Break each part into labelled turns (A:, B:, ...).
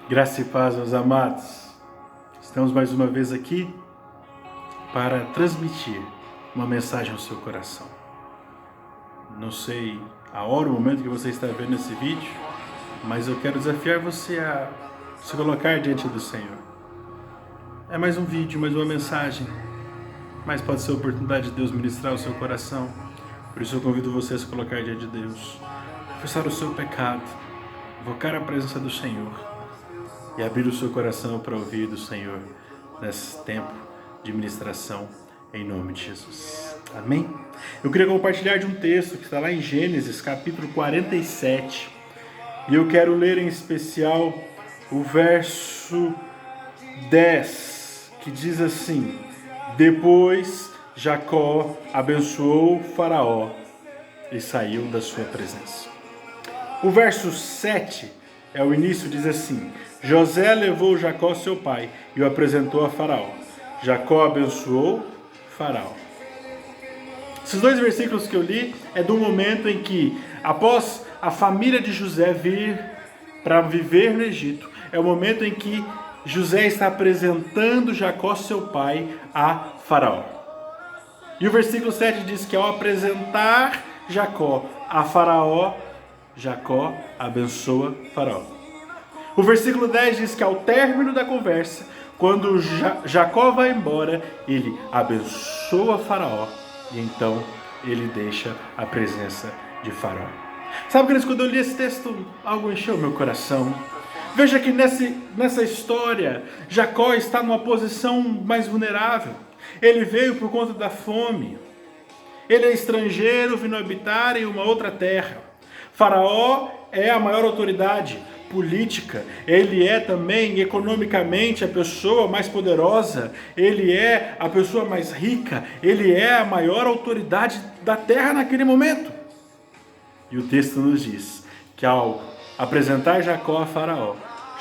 A: Graça e paz, meus amados. Estamos mais uma vez aqui para transmitir uma mensagem ao seu coração. Não sei a hora, o momento que você está vendo esse vídeo, mas eu quero desafiar você a se colocar diante do Senhor. É mais um vídeo, mais uma mensagem, mas pode ser a oportunidade de Deus ministrar o seu coração. Por isso eu convido você a se colocar diante de Deus, confessar o seu pecado, invocar a presença do Senhor e abrir o seu coração para ouvir do Senhor nesse tempo de ministração, em nome de Jesus. Amém? Eu queria compartilhar de um texto que está lá em Gênesis, capítulo 47. E eu quero ler em especial o verso 10, que diz assim: Depois Jacó abençoou Faraó e saiu da sua presença. O verso 7 é o início, diz assim: José levou Jacó seu pai e o apresentou a Faraó. Jacó abençoou Faraó. Esses dois versículos que eu li é do momento em que, após a família de José vir para viver no Egito, é o momento em que José está apresentando Jacó seu pai a Faraó. E o versículo 7 diz que ao apresentar Jacó a Faraó, Jacó abençoa Faraó. O versículo 10 diz que ao término da conversa, quando Jacó vai embora, ele abençoa Faraó e então ele deixa a presença de Faraó. Sabe, queridos, quando eu li esse texto, algo encheu meu coração. Veja que nessa história, Jacó está numa posição mais vulnerável. Ele veio por conta da fome. Ele é estrangeiro, vindo habitar em uma outra terra. Faraó é a maior autoridade política, ele é também economicamente a pessoa mais poderosa, ele é a pessoa mais rica, ele é a maior autoridade da terra naquele momento. E o texto nos diz que ao apresentar Jacó a Faraó,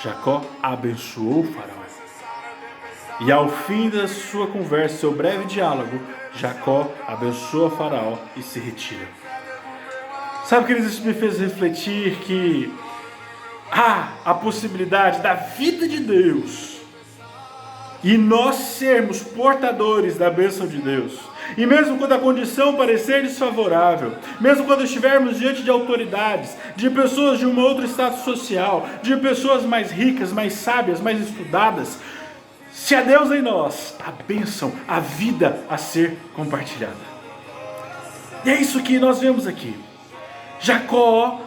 A: Jacó abençoou Faraó. E ao fim da sua conversa, seu breve diálogo, Jacó abençoa Faraó e se retira. Sabe, queridos, isso me fez refletir que há a possibilidade da vida de Deus e nós sermos portadores da bênção de Deus. E mesmo quando a condição parecer desfavorável, mesmo quando estivermos diante de autoridades, de pessoas de um outro status social, de pessoas mais ricas, mais sábias, mais estudadas, se há Deus em nós, a bênção, a vida a ser compartilhada. E é isso que nós vemos aqui. Jacó,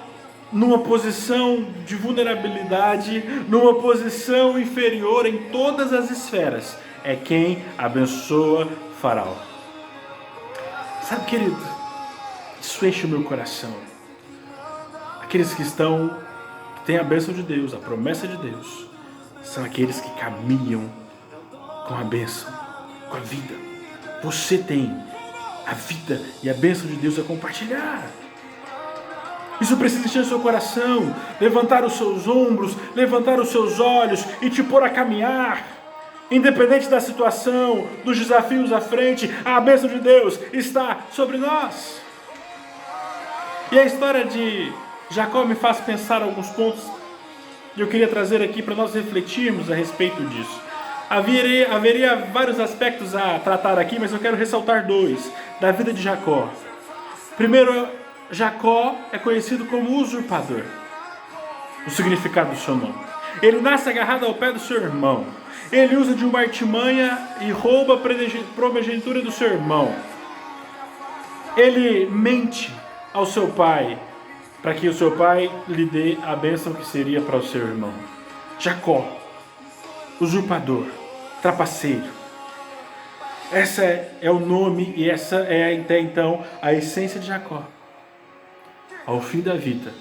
A: numa posição de vulnerabilidade, numa posição inferior em todas as esferas, é quem abençoa Faraó. Sabe, querido, isso enche o meu coração. Aqueles que têm a bênção de Deus, a promessa de Deus, são aqueles que caminham com a bênção, com a vida. Você tem a vida e a bênção de Deus a compartilhar. Isso precisa encher o seu coração, levantar os seus ombros, levantar os seus olhos e te pôr a caminhar. Independente da situação, dos desafios à frente, a bênção de Deus está sobre nós. E a história de Jacó me faz pensar alguns pontos que eu queria trazer aqui para nós refletirmos a respeito disso. Haveria vários aspectos a tratar aqui, mas eu quero ressaltar dois da vida de Jacó. Primeiro, Jacó é conhecido como usurpador, o significado do seu nome. Ele nasce agarrado ao pé do seu irmão. Ele usa de uma artimanha e rouba a primogenitura do seu irmão. Ele mente ao seu pai, para que o seu pai lhe dê a bênção que seria para o seu irmão. Jacó, usurpador, trapaceiro. Essa é o nome e essa é até então a essência de Jacó. Ao fim da vida,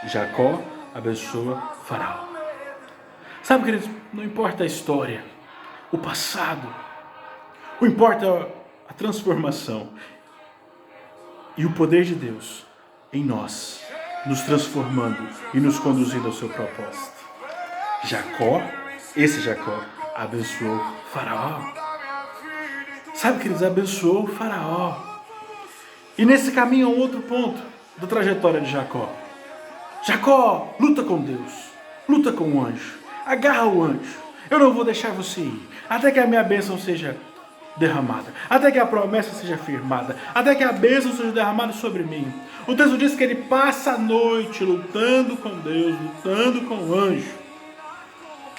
A: Jacó abençoa Faraó. Sabe, queridos, não importa a história, o passado, o importa a transformação e o poder de Deus em nós, nos transformando e nos conduzindo ao seu propósito. Esse Jacó, abençoou Faraó. Sabe, queridos, abençoou Faraó. E nesse caminho há um outro ponto da trajetória de Jacó. Jacó luta com Deus, luta com o anjo. Agarra o anjo. Eu não vou deixar você ir. Até que a minha bênção seja derramada. Até que a promessa seja firmada. Até que a bênção seja derramada sobre mim. O texto diz que ele passa a noite lutando com Deus, lutando com o anjo.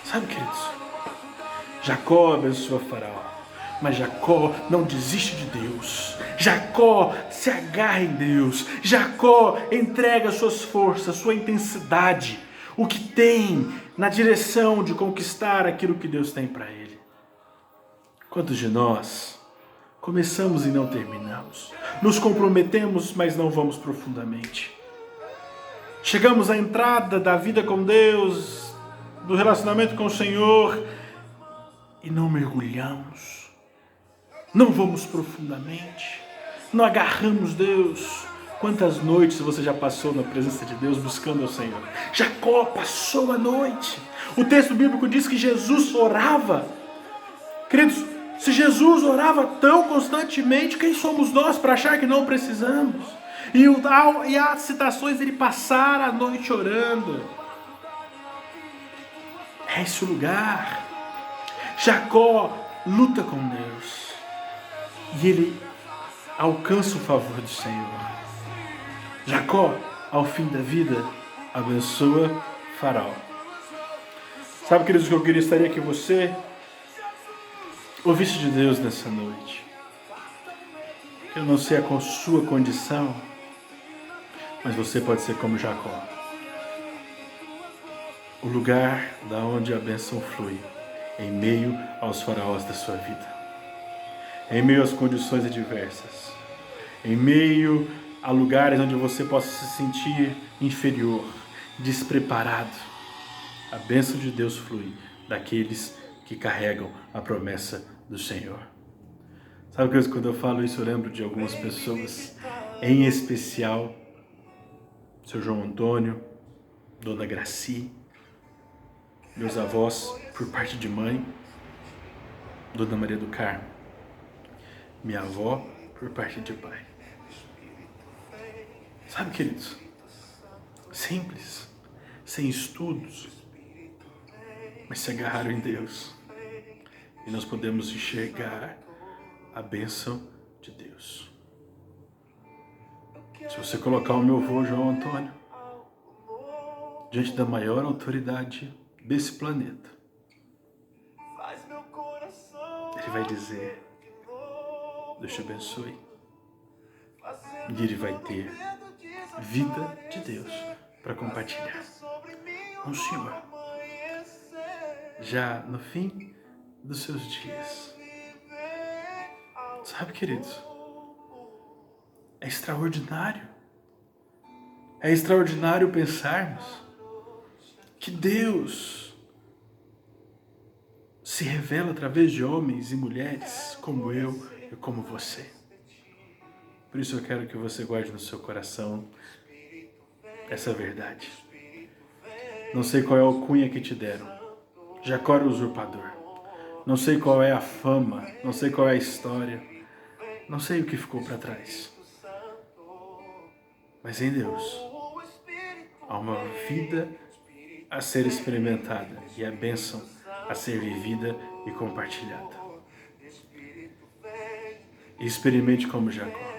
A: Sabe, queridos? Jacó abençoa Faraó. Mas Jacó não desiste de Deus. Jacó se agarra em Deus. Jacó entrega suas forças, sua intensidade, o que tem na direção de conquistar aquilo que Deus tem para ele. Quantos de nós começamos e não terminamos? Nos comprometemos, mas não vamos profundamente. Chegamos à entrada da vida com Deus, do relacionamento com o Senhor, e não mergulhamos. Não vamos profundamente, não agarramos Deus. Quantas noites você já passou na presença de Deus buscando ao Senhor? Jacó passou a noite. O texto bíblico diz que Jesus orava. Queridos, se Jesus orava tão constantemente, quem somos nós para achar que não precisamos? E há citações dele passar a noite orando. É esse o lugar. Jacó luta com Deus. E ele alcança o favor do Senhor. Jacó, ao fim da vida, abençoa Faraó. Sabe, queridos, que eu gostaria que você ouvisse de Deus nessa noite. Eu não sei a sua condição, mas você pode ser como Jacó. O lugar da onde a bênção flui, em meio aos faraós da sua vida. Em meio às condições adversas, em meio a lugares onde você possa se sentir inferior, despreparado, a bênção de Deus flui daqueles que carregam a promessa do Senhor. Sabe que quando eu falo isso eu lembro de algumas pessoas, em especial seu João Antônio, Dona Graci, meus avós por parte de mãe, Dona Maria do Carmo, minha avó por parte de pai. Sabe, queridos? Simples, sem estudos, mas se agarraram em Deus. E nós podemos enxergar a bênção de Deus. Se você colocar o meu avô João Antônio diante da maior autoridade desse planeta, ele vai dizer: Deus te abençoe. E ele vai ter vida de Deus para compartilhar com o Senhor, já no fim dos seus dias. Sabe, queridos, é extraordinário. É extraordinário pensarmos que Deus se revela através de homens e mulheres como eu e como você. Por isso eu quero que você guarde no seu coração essa verdade. Não sei qual é a alcunha que te deram. Jacó era o usurpador. Não sei qual é a fama, não sei qual é a história. Não sei o que ficou para trás. Mas em Deus há uma vida a ser experimentada e a bênção a ser vivida e compartilhada. E experimente como Jacó.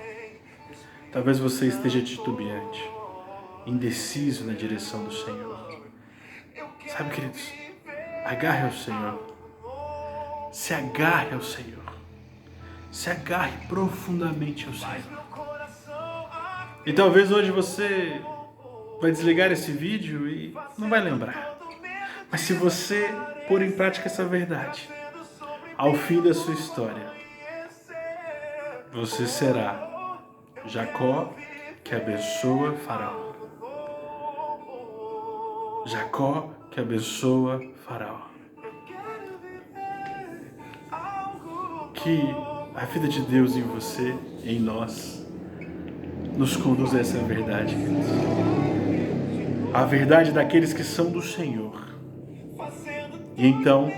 A: Talvez você esteja titubeante, indeciso na direção do Senhor. Sabe, queridos, agarre ao Senhor. Se agarre ao Senhor. Se agarre profundamente ao Senhor. E talvez hoje você vai desligar esse vídeo e não vai lembrar. Mas se você pôr em prática essa verdade, ao fim da sua história, você será Jacó que abençoa Faraó. Jacó que abençoa Faraó. Que a vida de Deus em você, em nós, nos conduz a essa verdade, queridos. A verdade daqueles que são do Senhor. E então,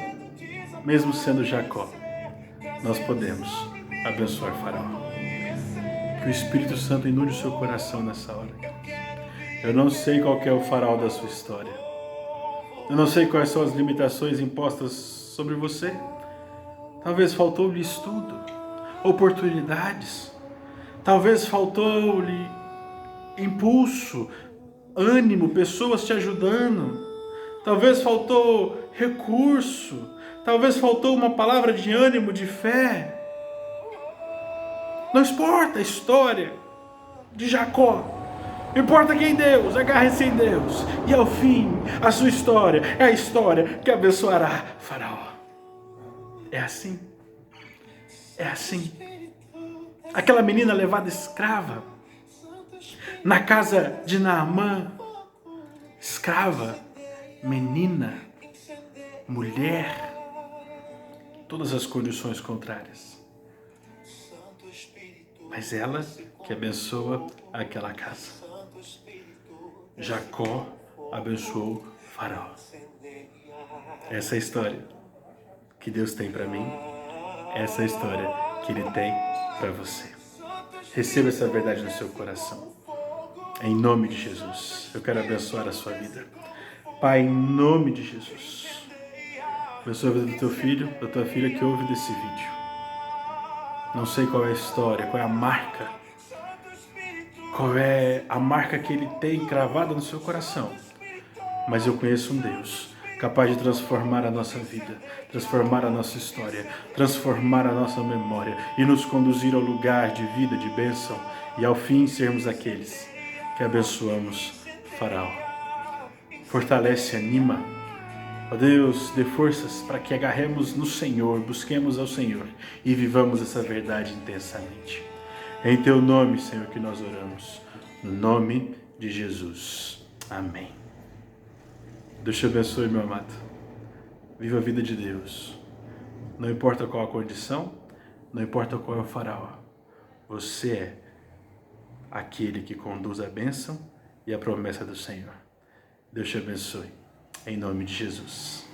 A: mesmo sendo Jacó, nós podemos abençoar Faraó. Que o Espírito Santo inunde o seu coração nessa hora. Eu não sei qual que é o faraó da sua história. Eu não sei quais são as limitações impostas sobre você. Talvez faltou-lhe estudo, oportunidades. Talvez faltou-lhe impulso, ânimo, pessoas te ajudando. Talvez faltou recurso. Talvez faltou uma palavra de ânimo, de fé. Não importa a história de Jacó. Importa quem Deus, agarre-se em Deus. E ao fim, a sua história é a história que abençoará Faraó. É assim. É assim. Aquela menina levada escrava na casa de Naamã. Escrava, menina, mulher, todas as condições contrárias. Mas ela que abençoa aquela casa. Jacó abençoou Faraó. Essa é a história que Deus tem para mim. Essa é a história que Ele tem para você. Receba essa verdade no seu coração. Em nome de Jesus, eu quero abençoar a sua vida. Pai, em nome de Jesus, abençoa a vida do teu filho, da tua filha que ouve desse vídeo. Não sei qual é a história, qual é a marca, que ele tem cravada no seu coração. Mas eu conheço um Deus capaz de transformar a nossa vida, transformar a nossa história, transformar a nossa memória e nos conduzir ao lugar de vida, de bênção e ao fim sermos aqueles que abençoamos Faraó. Fortalece, anima. Ó Deus, dê forças para que agarremos no Senhor, busquemos ao Senhor e vivamos essa verdade intensamente. É em Teu nome, Senhor, que nós oramos. No nome de Jesus. Amém. Deus te abençoe, meu amado. Viva a vida de Deus. Não importa qual a condição, não importa qual é o faraó. Você é aquele que conduz a bênção e a promessa do Senhor. Deus te abençoe. Em nome de Jesus.